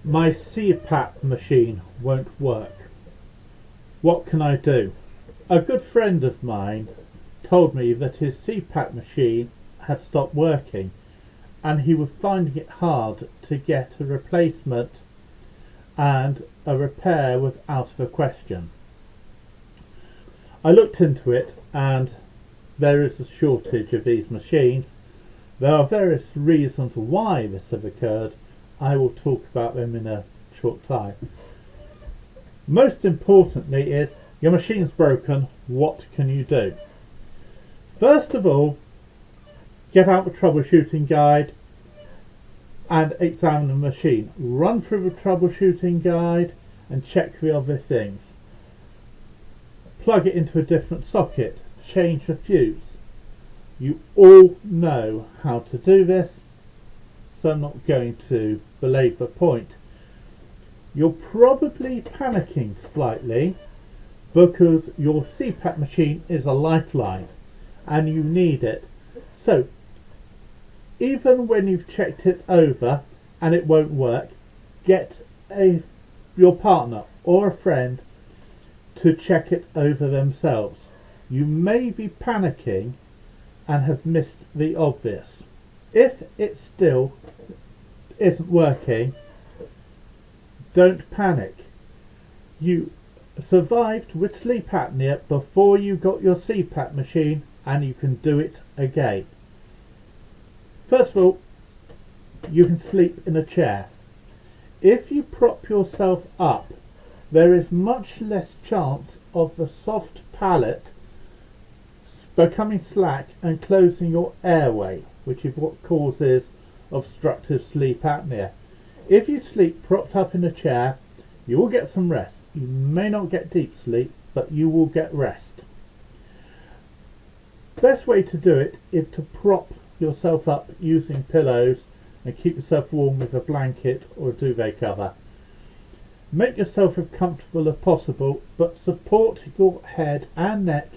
My CPAP machine won't work. What can I do? A good friend of mine told me that his CPAP machine had stopped working and he was finding it hard to get a replacement, and a repair was out of the question. I looked into it, and there is a shortage of these machines. There are various reasons why this has occurred. I will talk about them in a short time. Most importantly is, your machine's broken, what can you do? First of all, get out the troubleshooting guide and examine the machine. Run through the troubleshooting guide and check the other things. Plug it into a different socket, change the fuse. You all know how to do this, so I'm not going to belabor the point. You're probably panicking slightly because your CPAP machine is a lifeline and you need it. So even when you've checked it over and it won't work, get your partner or a friend to check it over themselves. You may be panicking and have missed the obvious. If it still isn't working, don't panic. You survived with sleep apnea before you got your CPAP machine, and you can do it again. First of all, you can sleep in a chair. If you prop yourself up, there is much less chance of the soft palate becoming slack and closing your airway, which is what causes obstructive sleep apnea. If you sleep propped up in a chair, you will get some rest. You may not get deep sleep, but you will get rest. Best way to do it is to prop yourself up using pillows and keep yourself warm with a blanket or a duvet cover. Make yourself as comfortable as possible, but support your head and neck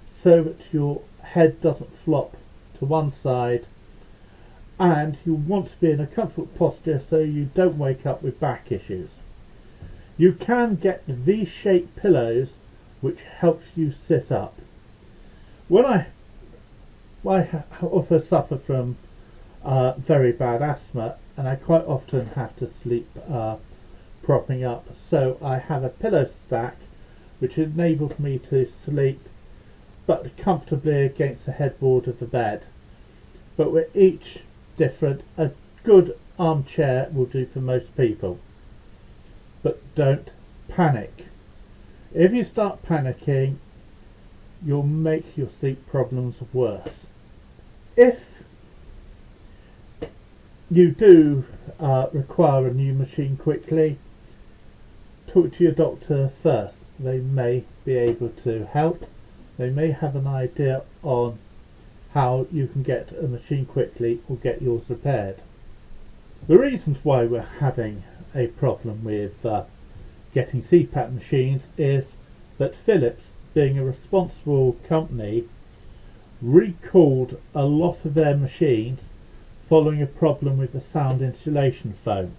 so that your head doesn't flop to one side, and you want to be in a comfortable posture so you don't wake up with back issues. You can get V-shaped pillows which helps you sit up. When I also suffer from very bad asthma, and I quite often have to sleep propping up, so I have a pillow stack which enables me to sleep but comfortably against the headboard of the bed. But we're each different. A good armchair will do for most people, but don't panic. If you start panicking, you'll make your sleep problems worse. If you do require a new machine quickly, talk to your doctor first. They may be able to help. They may have an idea on how you can get a machine quickly or get yours repaired. The reasons why we're having a problem with getting CPAP machines is that Philips, being a responsible company, recalled a lot of their machines following a problem with the sound insulation foam.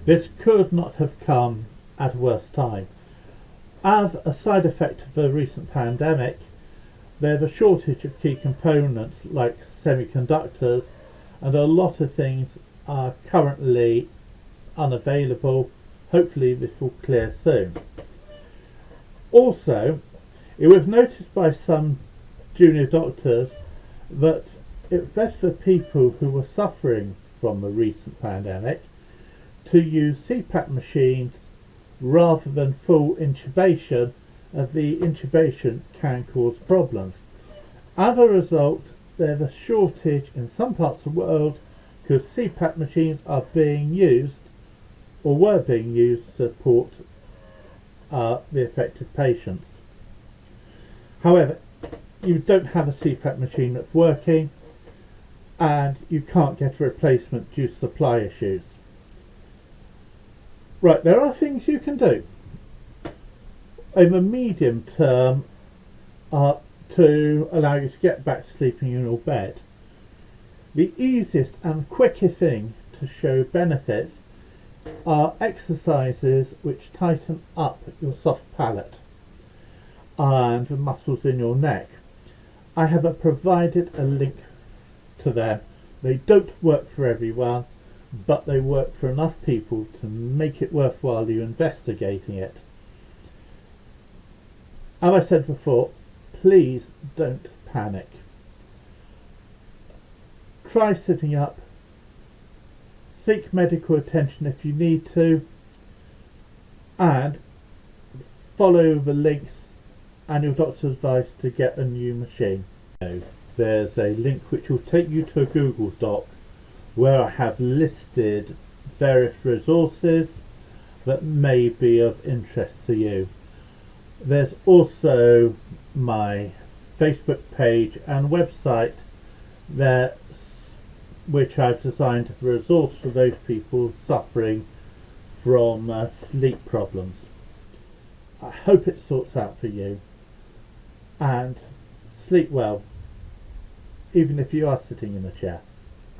This could not have come at a worse time. As a side effect of the recent pandemic, there's a shortage of key components like semiconductors, and a lot of things are currently unavailable. Hopefully this will clear soon. Also, it was noticed by some junior doctors that it's best for people who were suffering from the recent pandemic to use CPAP machines rather than full intubation, as the intubation can cause problems. As a result, there's a shortage in some parts of the world because CPAP machines are being used, or were being used, to support the affected patients. However, you don't have a CPAP machine that's working, and you can't get a replacement due to supply issues. Right, there are things you can do in the medium term to allow you to get back to sleeping in your bed. The easiest and quickest thing to show benefits are exercises which tighten up your soft palate and the muscles in your neck. I have provided a link to them. They don't work for everyone, but they work for enough people to make it worthwhile you investigating it. As I said before, please don't panic. Try sitting up. Seek medical attention if you need to, and follow the links and your doctor's advice to get a new machine. There's a link which will take you to a Google Doc where I have listed various resources that may be of interest to you. There's also my Facebook page and website there, which I've designed as a resource for those people suffering from sleep problems. I hope it sorts out for you, and sleep well, even if you are sitting in a chair.